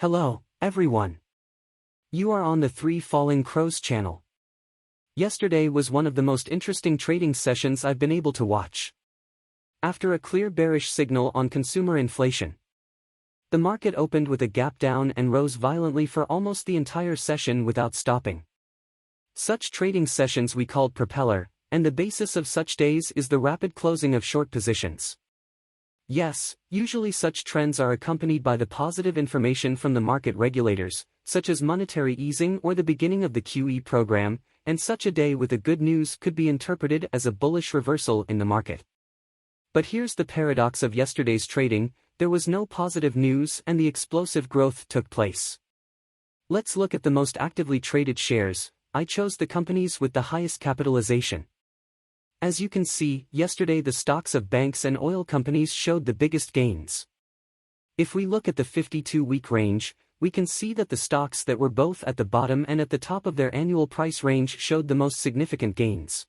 Hello, everyone. You are on the Three Falling Crows channel. Yesterday was one of the most interesting trading sessions I've been able to watch. After a clear bearish signal on consumer inflation, the market opened with a gap down and rose violently for almost the entire session without stopping. Such trading sessions we called propeller, and the basis of such days is the rapid closing of short positions. Yes, usually such trends are accompanied by the positive information from the market regulators, such as monetary easing or the beginning of the QE program, and such a day with the good news could be interpreted as a bullish reversal in the market. But here's the paradox of yesterday's trading: there was no positive news and the explosive growth took place. Let's look at the most actively traded shares. I chose the companies with the highest capitalization. As you can see, yesterday the stocks of banks and oil companies showed the biggest gains. If we look at the 52-week range, we can see that the stocks that were both at the bottom and at the top of their annual price range showed the most significant gains.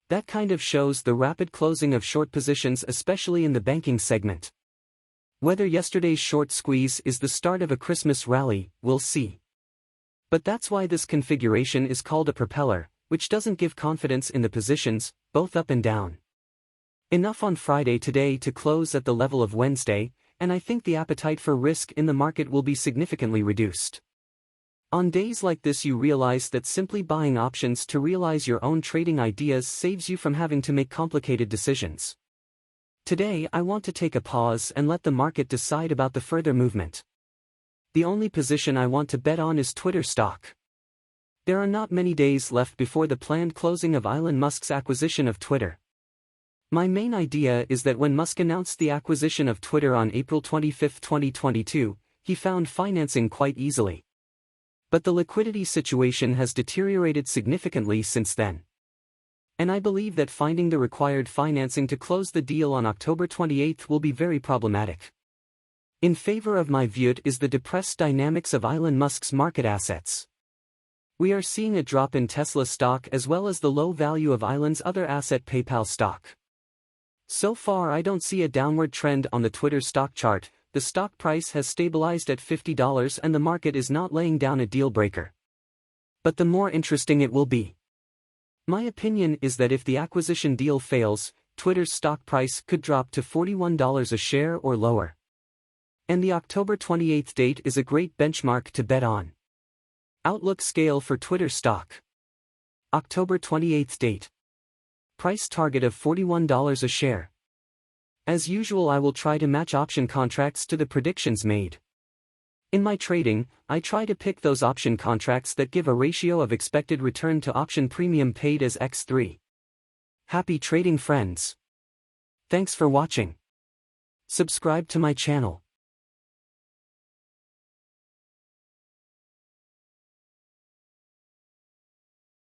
That kind of shows the rapid closing of short positions, especially in the banking segment. Whether yesterday's short squeeze is the start of a Christmas rally, we'll see. But that's why this configuration is called a propeller, which doesn't give confidence in the positions, both up and down. Enough on Friday today to close at the level of Wednesday, and I think the appetite for risk in the market will be significantly reduced. On days like this you realize that simply buying options to realize your own trading ideas saves you from having to make complicated decisions. Today I want to take a pause and let the market decide about the further movement. The only position I want to bet on is Twitter stock. There are not many days left before the planned closing of Elon Musk's acquisition of Twitter. My main idea is that when Musk announced the acquisition of Twitter on April 25, 2022, he found financing quite easily. But the liquidity situation has deteriorated significantly since then. And I believe that finding the required financing to close the deal on October 28 will be very problematic. In favor of my view is the depressed dynamics of Elon Musk's market assets. We are seeing a drop in Tesla stock as well as the low value of Elon's other asset PayPal stock. So far I don't see a downward trend on the Twitter stock chart. The stock price has stabilized at $50 and the market is not laying down a deal breaker. But the more interesting it will be. My opinion is that if the acquisition deal fails, Twitter's stock price could drop to $41 a share or lower. And the October 28 date is a great benchmark to bet on. Outlook scale for Twitter stock. October 28 date. Price target of $41 a share. As usual I will try to match option contracts to the predictions made. In my trading, I try to pick those option contracts that give a ratio of expected return to option premium paid as X3. Happy trading, friends. Thanks for watching. Subscribe to my channel.